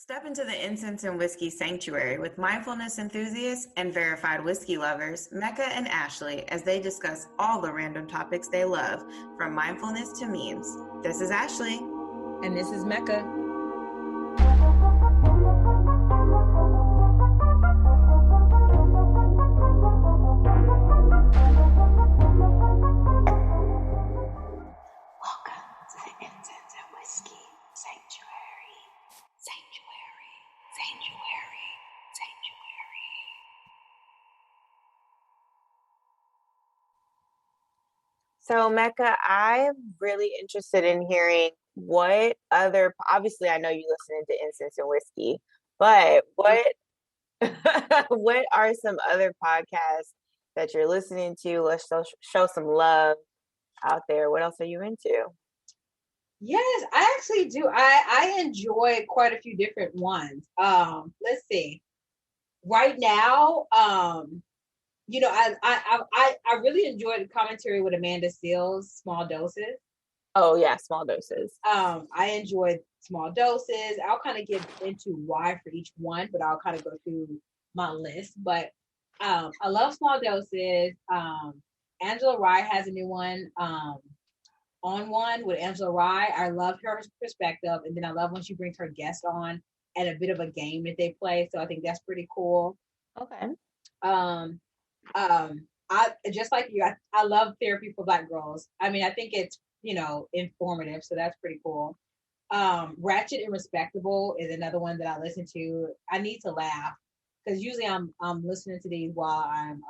Step into the Incense and Whiskey sanctuary with mindfulness enthusiasts and verified whiskey lovers, Mecca and Ashley, as they discuss all the random topics they love, from mindfulness to memes. This is Ashley. And this is Mecca. So, Mecca, I'm really interested in hearing what other, obviously, I know you listen to Incense and Whiskey, but what are some other podcasts that you're listening to? Let's show some love out there. What else are you into? Yes, I actually do. I enjoy quite a few different ones. Let's see. Right now, I really enjoyed the commentary with Amanda Seales, Small Doses. Oh yeah, Small Doses. I enjoyed Small Doses. I'll kind of get into why for each one, but I'll kind of go through my list. But I love Small Doses. Angela Rye has a new one. On one with Angela Rye. I love her perspective, and then I love when she brings her guest on and a bit of a game that they play. So I think that's pretty cool. Okay. I just like you. I love therapy for Black girls. I mean, I think it's informative, so that's pretty cool. Ratchet and Respectable is another one that I listen to. I need to laugh because usually I'm listening to these while I'm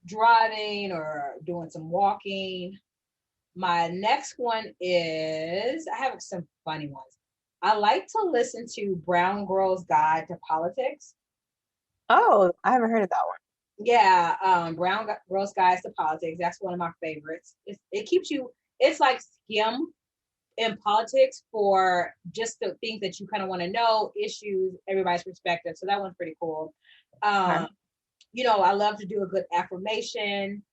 driving or doing some walking. My next one is, I have some funny ones. I like to listen to Brown Girl's Guide to Politics. Oh, I haven't heard of that one. Yeah, Brown Girl's Guide to Politics. That's one of my favorites. It keeps you, it's like skim in politics for just the things that you kind of want to know, issues, everybody's perspective. So that one's pretty cool. Okay. I love to do a good affirmation.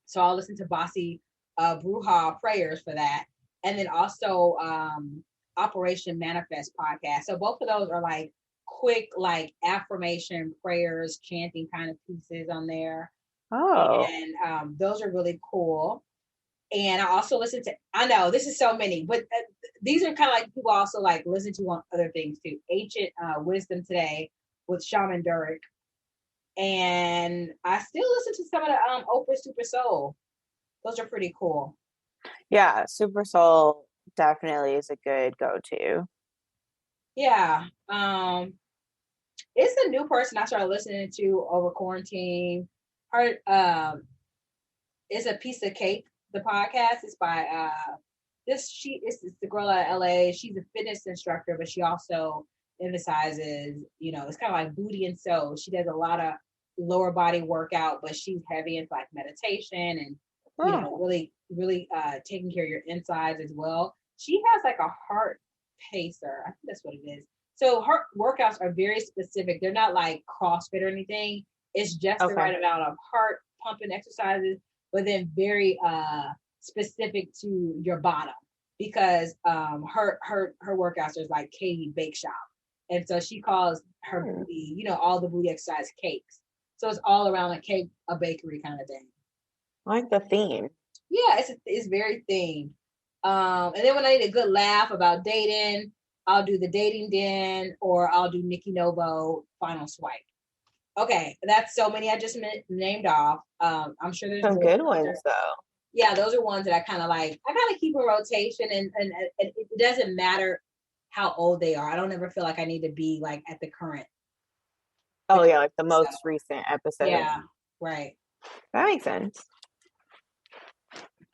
So I'll listen to Bossy Bruja prayers for that, and then also Operation Manifest podcast. So both of those are like quick, like affirmation prayers, chanting kind of pieces on there. Oh, and those are really cool. And I also listen to, I know this is so many, but these are kind of like people also like listen to on other things too. Ancient Wisdom Today with Shaman Durek, and I still listen to some of the Oprah Super Soul. Those are pretty cool. Yeah, Super Soul definitely is a good go-to. Yeah. It's a new person I started listening to over quarantine. Her it's A Piece of Cake, the podcast. Is by it's the girl out of LA. She's a fitness instructor, but she also emphasizes, it's kind of like booty and soul. She does a lot of lower body workout, but she's heavy into like meditation and really, really taking care of your insides as well. She has like a heart pacer. I think that's what it is. So her workouts are very specific. They're not like CrossFit or anything. It's just the right amount of heart pumping exercises, but then very specific to your bottom, because her workouts are like Katie Bake Shop. And so she calls her booty, all the booty exercise cakes. So it's all around a bakery kind of thing. I like the theme. Yeah, it's very themed. And then when I need a good laugh about dating, I'll do the Dating Den, or I'll do Nikki Novo Final Swipe. Okay, that's so many I just named off. I'm sure there's some good ones though. Yeah, those are ones that I kind of like. I kind of keep in rotation, and it doesn't matter how old they are. I don't ever feel like I need to be like at the current. Oh yeah, like the most recent episode. Yeah, right. That makes sense.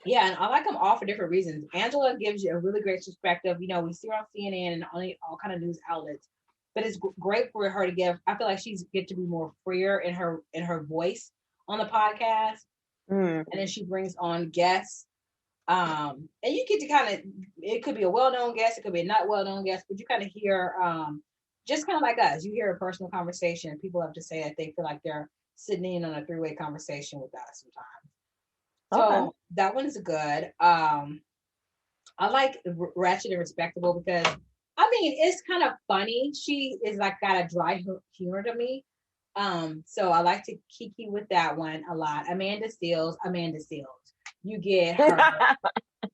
Yeah, and I like them all for different reasons. Angela gives you a really great perspective. We see her on CNN and all kind of news outlets, but it's great for her to give. I feel like she's get to be more freer in her voice on the podcast, and then she brings on guests. And you get to kind of, it could be a well-known guest, it could be a not well-known guest, but you kind of hear, just kind of like us, you hear a personal conversation. People have to say that they feel like they're sitting in on a three-way conversation with us sometimes. So that one is good. I like Ratchet and Respectable because I mean, it's kind of funny. She is like got a dry humor to me. So I like to kiki with that one a lot. Amanda Seals. You get her.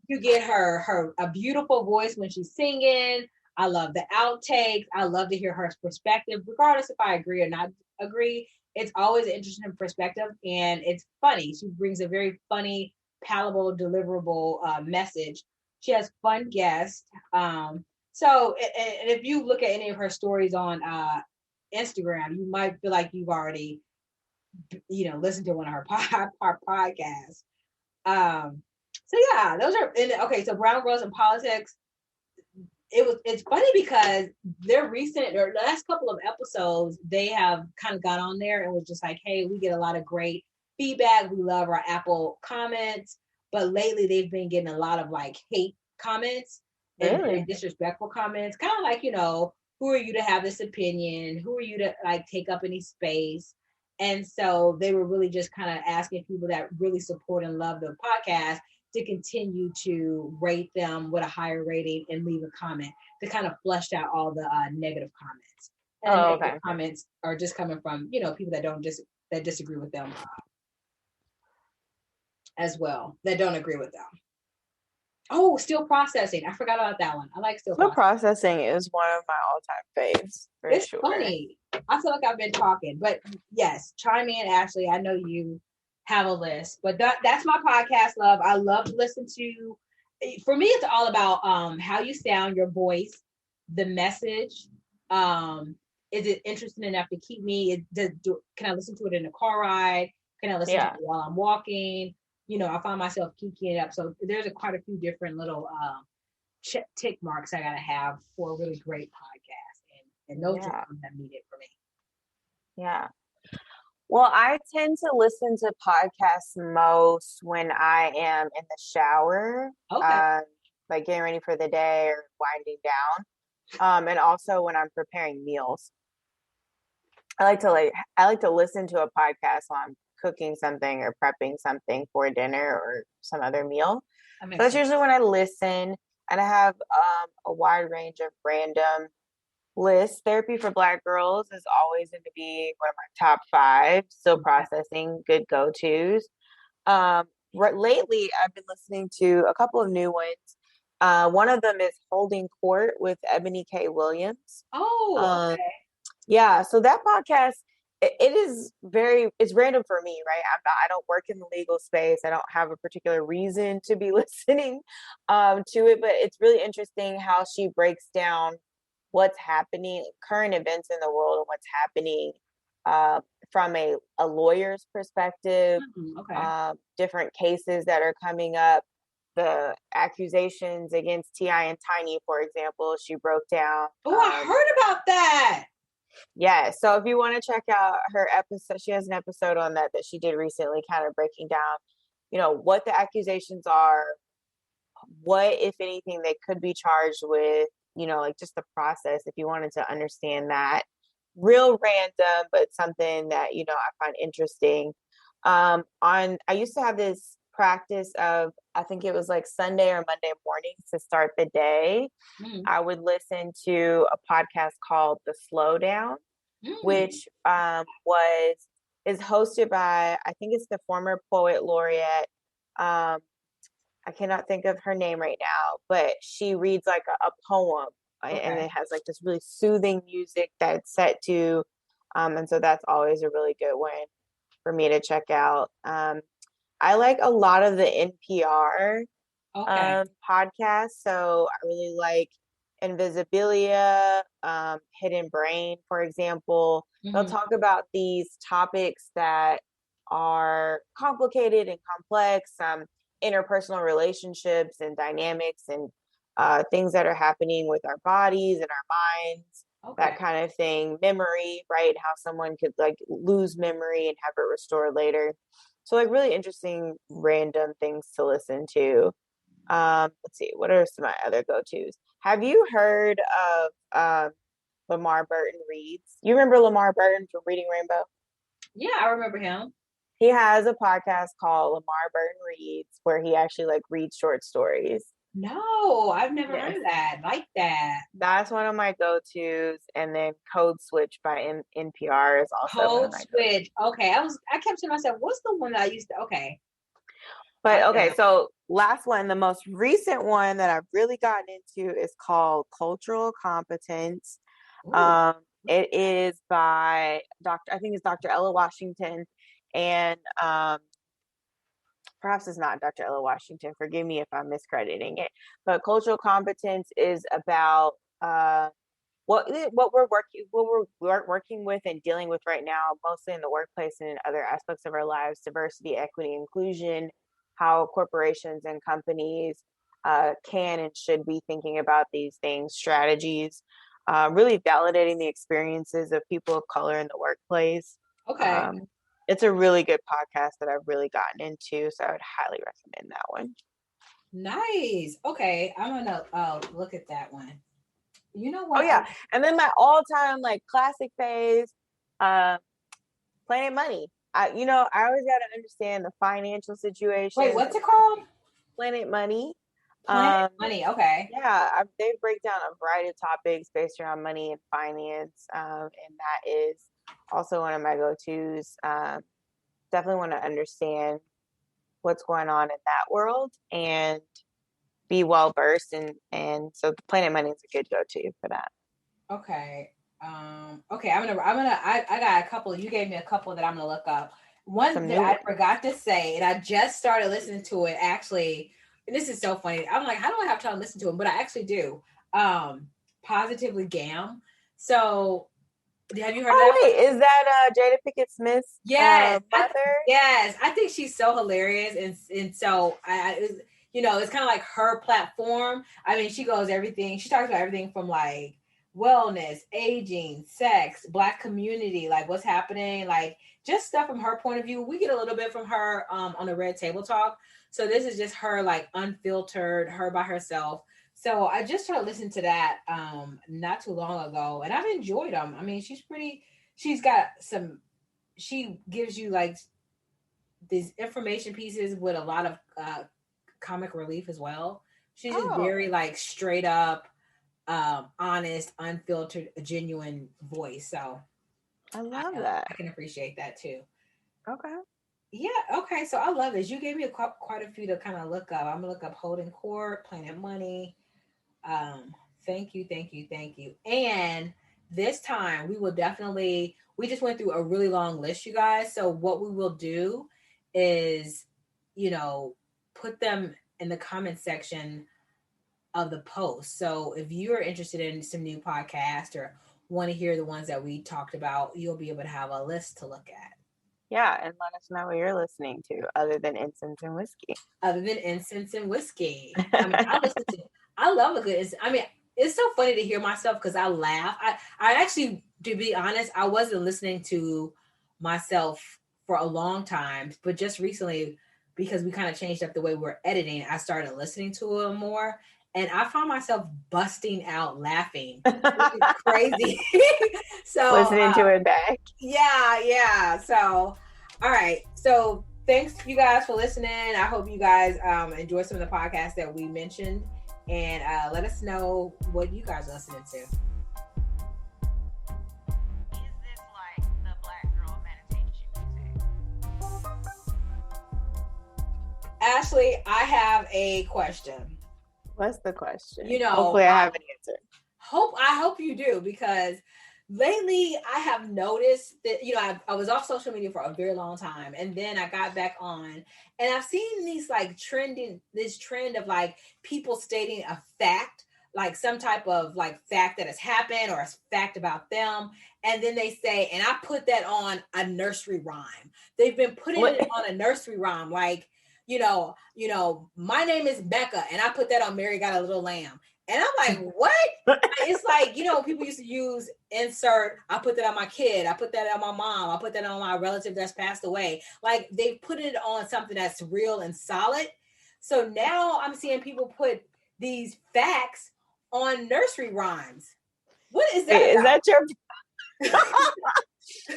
You get her a beautiful voice when she's singing. I love the outtakes. I love to hear her perspective, regardless if I agree or not agree. It's always an interesting perspective, and it's funny. She brings a very funny, palatable, deliverable message. She has fun guests. So, and if you look at any of her stories on Instagram, you might feel like you've already, listened to one of her podcasts. So yeah, those are okay. So Brown Girls in Politics. It's funny because their recent or last couple of episodes, they have kind of got on there and was just like, hey, we get a lot of great feedback. We love our Apple comments, but lately they've been getting a lot of like hate comments and very disrespectful comments, kind of like, who are you to have this opinion? Who are you to like take up any space? And so they were really just kind of asking people that really support and love the podcast to continue to rate them with a higher rating and leave a comment to kind of flush out all the negative comments. And the negative comments are just coming from, people that disagree with them as well, that don't agree with them. Oh, Still Processing. I forgot about that one. I like Still Processing is one of my all-time faves. It's funny. I feel like I've been talking, but yes, chime in, Ashley. I know you have a list, but that's my podcast love. I love to listen to. For me, it's all about how you sound, your voice, the message. Is it interesting enough to keep me? Can I listen to it in a car ride? Can I listen to it while I'm walking? I find myself keying it up. So there's quite a few different little tick marks I gotta have for a really great podcast, and those are things that needed for me. Yeah. Well, I tend to listen to podcasts most when I am in the shower, like getting ready for the day or winding down, and also when I'm preparing meals. I like to listen to a podcast while I'm cooking something or prepping something for dinner or some other meal. So that's usually when I listen, and I have a wide range of random lists. Therapy for Black Girls is always going to be one of my top 5. Still Processing, good go-tos. Lately, I've been listening to a couple of new ones. One of them is Holding Court with Ebony K. Williams. Oh, okay. Yeah, so that podcast, it's random for me, right? I don't work in the legal space. I don't have a particular reason to be listening to it, but it's really interesting how she breaks down what's happening, current events in the world, and what's happening from a lawyer's perspective, different cases that are coming up, the accusations against T.I. and Tiny, for example, she broke down. Oh, I heard about that. Yeah, so if you want to check out her episode, she has an episode on that she did recently, kind of breaking down, what the accusations are, what, if anything, they could be charged with, like just the process, if you wanted to understand that. Real random, but something that, I find interesting. I used to have this practice of, I think it was like Sunday or Monday mornings to start the day. I would listen to a podcast called The Slowdown, which is hosted by, I think it's the former poet laureate. I cannot think of her name right now, but she reads like a poem, and it has like this really soothing music that's set to, and so that's always a really good one for me to check out. I like a lot of the NPR podcasts, so I really like Invisibilia, Hidden Brain, for example. They'll talk about these topics that are complicated and complex, interpersonal relationships and dynamics, and things that are happening with our bodies and our minds, that kind of thing. Memory, right? How someone could like lose memory and have it restored later. So like really interesting random things to listen to. Let's see, what are some of my other go-tos? Have you heard of Lamar Burton Reads? You remember Lamar Burton from Reading Rainbow? Yeah, I remember him. He has a podcast called Lamar Burton Reads, where he actually like reads short stories. No, I've never heard of that. Like that. That's one of my go-tos. And then Code Switch by NPR is also one of Code my go-tos. Switch. Okay, I kept to myself, what's the one that I used to? Okay, But like okay, that. so last one, the most recent one that I've really gotten into is called Cultural Competence. Ooh, It is by I think it's Dr. Ella Washington, and perhaps it's not Dr. Ella Washington. Forgive me if I'm miscrediting it. But cultural competence is about what we're working with and dealing with right now, mostly in the workplace and in other aspects of our lives: diversity, equity, inclusion. How corporations and companies can and should be thinking about these things, strategies, really validating the experiences of people of color in the workplace. okay. Um, it's a really good podcast that I've really gotten into, so I would highly recommend that one. Nice. Okay, I'm gonna look at that one. You know Oh what? yeah, and then my all-time like classic phase, uh, Planet Money. I always got to understand the financial Wait, situations what's of it called? Planet Money. Planet Money. Okay. Yeah, they break down a variety of topics based around money and finance, and that is also one of my go-tos. Definitely want to understand what's going on in that world and be well versed, and so the Planet Money is a good go-to for that. Okay. Okay, I got a couple. You gave me a couple that I'm gonna look up. One that I forgot to say, and I just started listening to it actually. And this is so funny. I'm like, how do I have time to listen to them? But I actually do. Positively Gam. So have you heard of that? Wait, is that Jada Pickett Smith's Yes, mother? yes. I think she's so hilarious, and so it's kind of like her platform. I mean, she goes everything. She talks about everything from like wellness, aging, sex, Black community, like what's happening, like just stuff from her point of view. We get a little bit from her on the Red Table Talk. So this is just her like unfiltered, her by herself. So I just started listening to that not too long ago, and I've enjoyed them. I mean, she's got some, she gives you like these information pieces with a lot of comic relief as well. She's just very like straight up, honest, unfiltered, genuine voice. So I love that. I can appreciate that too. Okay. Yeah. Okay. So I love this. You gave me quite a few to kind of look up. I'm gonna look up Holding Court, Planet Money. Thank you, thank you, thank you. And this time we just went through a really long list, you guys. So what we will do is, put them in the comment section of the post. So if you're interested in some new podcast or want to hear the ones that we talked about, you'll be able to have a list to look at. Yeah, and let us know what you're listening to other than Incense and Whiskey. Other than Incense and Whiskey. I mean, I love a good, I mean, it's so funny to hear myself because I laugh. I actually, to be honest, I wasn't listening to myself for a long time, but just recently, because we kind of changed up the way we're editing, I started listening to it more. And I found myself busting out laughing. Which is crazy. So listening to it back. Yeah. So, all right. So thanks you guys for listening. I hope you guys enjoy some of the podcasts that we mentioned, and let us know what you guys are listening to. Is this like the Black girl meditation music? Ashley, I have a question. What's the question? Hopefully I have an answer. I hope you do, because lately I have noticed that, I was off social media for a very long time, and then I got back on, and I've seen these like this trend of like people stating a fact, like some type of like fact that has happened or a fact about them. And then they say, and I put that on a nursery rhyme. They've been putting it on a nursery rhyme. Like, my name is Mecca, and I put that on Mary Got a Little Lamb. And I'm like, what? It's like, people used to use insert, I put that on my kid, I put that on my mom, I put that on my relative that's passed away. Like, they put it on something that's real and solid. So now I'm seeing people put these facts on nursery rhymes. What is that? Is that your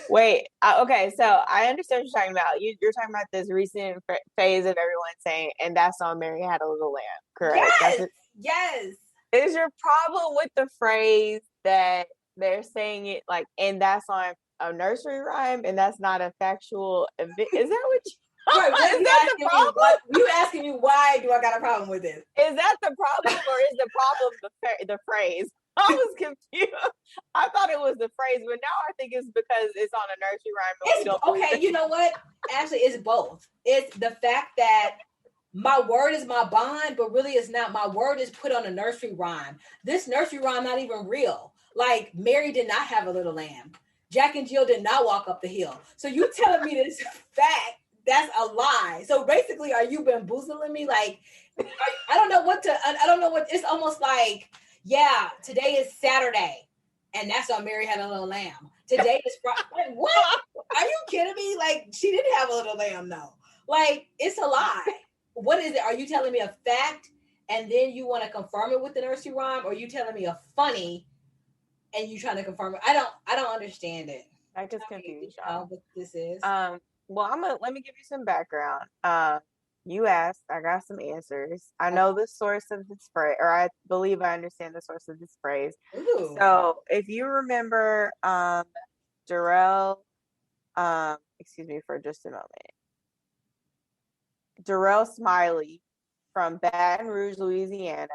Wait, okay, so I understand what you're talking about. You're talking about this recent phase of everyone saying, and that song Mary Had a Little Lamb, correct? Yes. Is your problem with the phrase that they're saying it like, and that's on a nursery rhyme, and that's not a factual event? Is that what you... Right, what is that the problem? You asking me why do I got a problem with this? Is that the problem, or is the problem the phrase? I was confused. I thought it was the phrase, but now I think it's because it's on a nursery rhyme. Okay, you know what? Actually, it's both. It's the fact that my word is my bond, but really it's not. My word is put on a nursery rhyme. This nursery rhyme not even real. Like, Mary did not have a little lamb. Jack and Jill did not walk up the hill. So you telling me this fact, that's a lie. So basically, are you bamboozling me? Like, I don't know what it's almost like, yeah, today is Saturday, and that's why Mary had a little lamb. Today is Friday. Like, what? Are you kidding me? Like, she didn't have a little lamb, though. Like, it's a lie. What is it? Are you telling me a fact, and then you want to confirm it with the nursery rhyme, or are you telling me a funny, and you trying to confirm it? I don't understand it. I just confused y'all. What this is. Well, let me give you some background. You asked, I got some answers. I know the source of this phrase, or I believe I understand the source of this phrase. Ooh. So if you remember, Darrell, excuse me for just a moment. Darrell Smiley from Baton Rouge, Louisiana,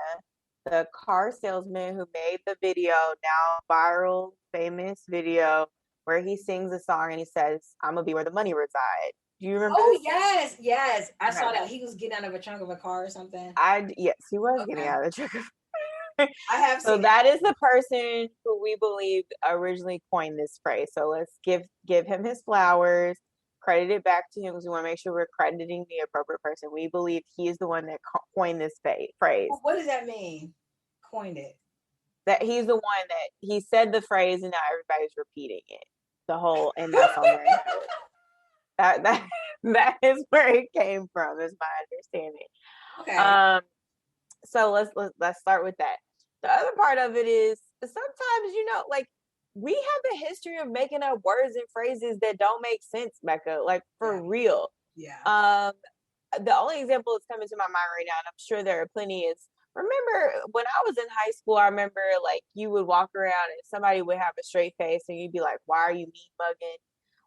the car salesman who made the video, now viral, famous video, where he sings a song and he says, "I'm gonna be where the money resides." Do you remember? Oh, yes. I saw that. He was getting out of a trunk of a car or something. Yes, he was getting out of the trunk. I have so that is the person who we believe originally coined this phrase. So let's give him his flowers, credit it back to him, because we want to make sure we're crediting the appropriate person. We believe he is the one that coined this phrase. Well, what does that mean? Coined it. That he's the one that he said the phrase, and now everybody's repeating it. The whole, and that's all Mary had. That is where it came from, is my understanding. Okay. So let's start with that. The other part of it is sometimes, like, we have a history of making up words and phrases that don't make sense, Mecca, like, for real. Yeah. The only example that's coming to my mind right now, and I'm sure there are plenty, is, remember when I was in high school, I remember, like, you would walk around and somebody would have a straight face and you'd be like, "Why are you mean mugging?"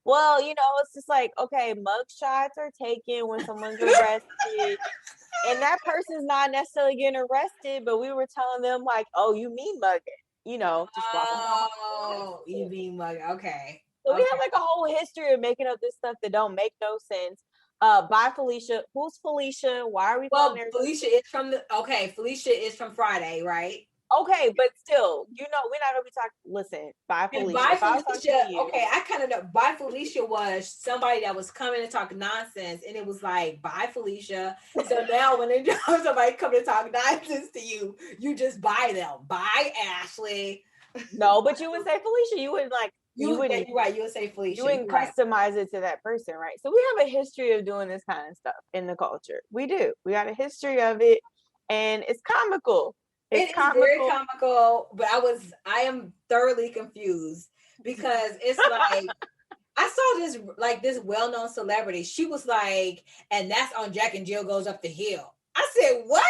Well, it's just like, okay, mug shots are taken when someone's arrested, and that person's not necessarily getting arrested, but we were telling them, like, "Oh, you mean mugging?" Just walking around. Oh, you mean mugging? Okay. So we have, like, a whole history of making up this stuff that don't make no sense. Bye, Felicia. Who's Felicia? Why are we calling her? Felicia is Felicia is from Friday, right? Okay, but still, we're not gonna be talking. Listen, bye, Felicia. Bye, Felicia. Okay, I kind of know. Bye, Felicia was somebody that was coming to talk nonsense, and it was like, "Bye, Felicia." So now, when somebody come to talk nonsense to you, you just buy them. Bye, Ashley. No, but you would say Felicia. You would like. You're right. You would say Felicia. You wouldn't customize it to that person, right? So we have a history of doing this kind of stuff in the culture. We do. We got a history of it, and it's comical. It's very comical, but I am thoroughly confused, because it's like, I saw this well-known celebrity. She was like, "And that's on Jack and Jill Goes Up the Hill." I said, "What?"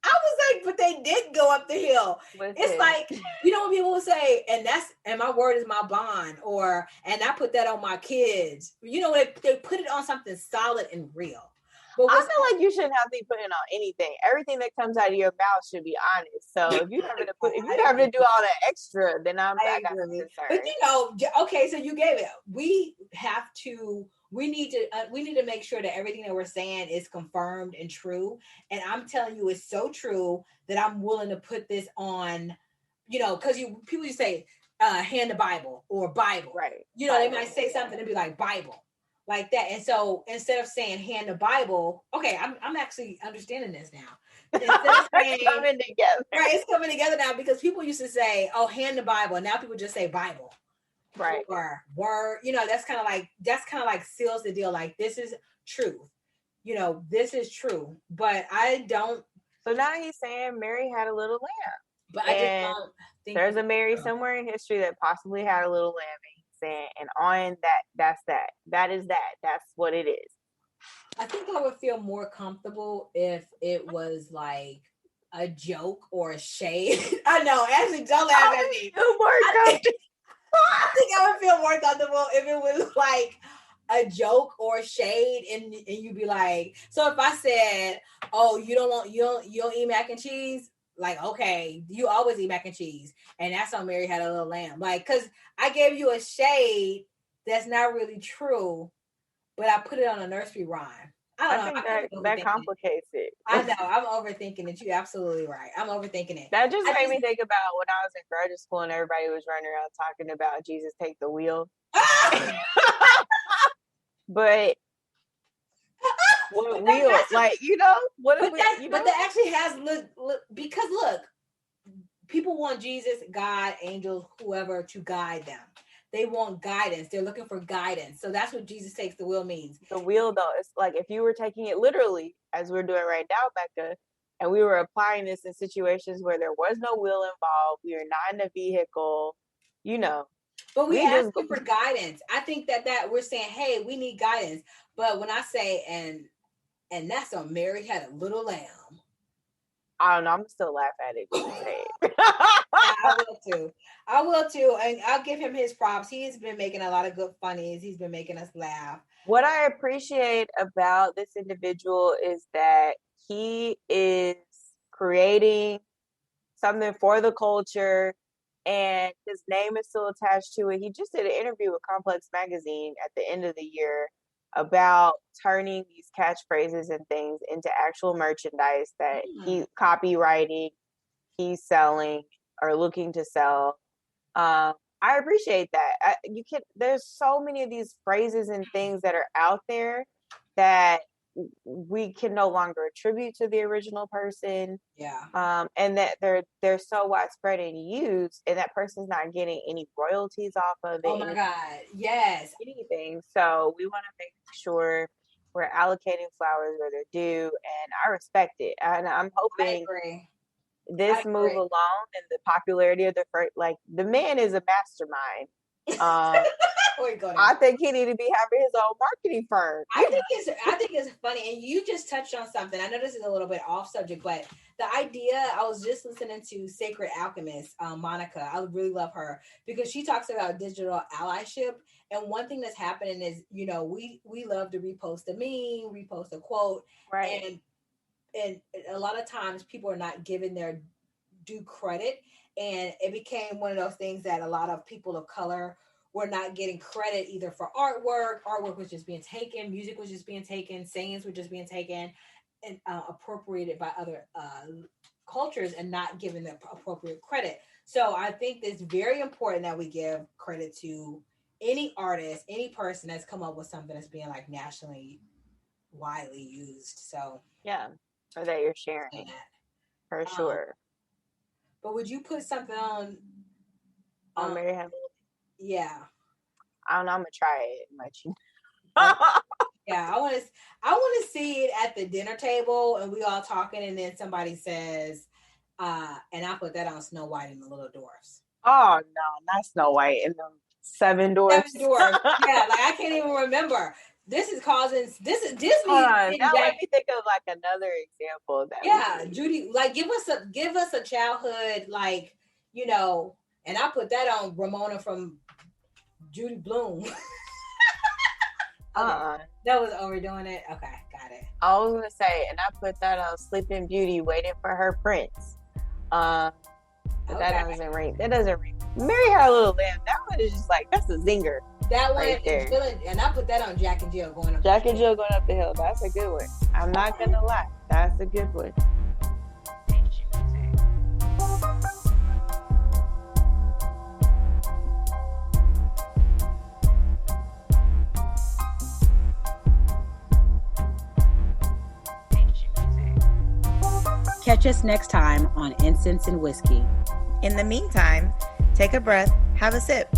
I was like, "But they did go up the hill." It's like, when people will say, and my word is my bond, or, "And I put that on my kids." They put it on something solid and real. But I feel like you shouldn't have to be putting on anything. Everything that comes out of your mouth should be honest. So if you having to do all that extra, then I got some concern. But okay, so you gave it. We need to make sure that everything that we're saying is confirmed and true. And I'm telling you, it's so true that I'm willing to put this on. Because people just say, "Hand the Bible" or "Bible." Right. They might say something and be like, "Bible." Like that. And so instead of saying "hand the Bible," okay, I'm actually understanding this now. Instead of saying, it's coming together. Right, it's coming together now, because people used to say, "Oh, hand the Bible," and now people just say "Bible." Right. Or word. That's kind of like seals the deal. Like, this is truth. This is true. But I don't. So now he's saying Mary had a little lamb. But I just don't think there's a Mary somewhere in history that possibly had a little lamb. saying? And on that, that's that. That is that. That's what it is. I think I would feel more comfortable if it was like a joke or a shade. I know, Ashley, don't laugh at me. I think I would feel more comfortable if it was like a joke or shade, and you'd be like, so if I said, oh, you don't eat mac and cheese, like, okay, you always eat mac and cheese, and that's how Mary had a little lamb, like, because I gave you a shade that's not really true, but I put it on a nursery rhyme. I think that complicates it. I know, I'm overthinking it. You're absolutely right. I'm overthinking it. That just made me think about when I was in graduate school and everybody was running around talking about Jesus take the wheel. But what wheel? Like, you know, what if but that actually has because look, people want Jesus, God, angels, whoever to guide them. They want guidance. They're looking for guidance. So that's what Jesus takes the wheel means. The wheel, though, it's like if you were taking it literally, as we're doing right now, Becca, and we were applying this in situations where there was no wheel involved, we were not in a vehicle, you know. But we ask you for guidance. I think that we're saying, hey, we need guidance. But when I say, and that's how Mary had a little lamb. I don't know. I'm still laugh at it. I will too. And I'll give him his props. He's been making a lot of good funnies. He's been making us laugh. What I appreciate about this individual is that he is creating something for the culture, and his name is still attached to it. He just did an interview with Complex Magazine at the end of the year about turning these catchphrases and things into actual merchandise that he's copywriting, he's selling or looking to sell. I appreciate that. There's so many of these phrases and things that are out there that we can no longer attribute to the original person. Yeah. And that they're so widespread and used, and that person's not getting any royalties off of it. Oh my God. Yes. Anything. So we want to make sure we're allocating flowers where they're due, and I respect it. And I'm hoping this move alone and the popularity of the man is a mastermind. I think he need to be having his own marketing firm. I think it's funny, and you just touched on something. I know this is a little bit off subject, but the idea, I was just listening to Sacred Alchemist, Monica. I really love her because she talks about digital allyship. And one thing that's happening is, you know, we love to repost a meme, repost a quote, right? And a lot of times people are not given their due credit, and it became one of those things that a lot of people of color were not getting credit either for artwork was just being taken, music was just being taken, sayings were just being taken and appropriated by other cultures and not given the appropriate credit. So I think it's very important that we give credit to any artist, any person that's come up with something that's being like nationally widely used. So yeah, or that you're sharing for sure. But would you put something on Mary Hamilton? Yeah. I don't know. I'm gonna try it much. Yeah, I want to see it at the dinner table, and we all talking, and then somebody says, and I put that on Snow White and the Little Dwarfs. Oh no, not Snow White and the Seven Dwarfs. Yeah, like I can't even remember. This is Disney. Hold on, now let me think of like another example of that. Yeah, Judy, like give us a childhood, like, you know, and I put that on Ramona from Judy Bloom. That was overdoing it. Okay, got it. I was gonna say, and I put that on Sleeping Beauty, waiting for her prince. But that doesn't ring. Mary Had a Little Lamb. That one is just like, that's a zinger. That one is feeling, and I put that on Jack and Jill going up. Jack and Jill going up the hill. That's a good one. I'm not gonna lie. That's a good one. Catch us next time on Incense and Whiskey. In the meantime, take a breath, have a sip,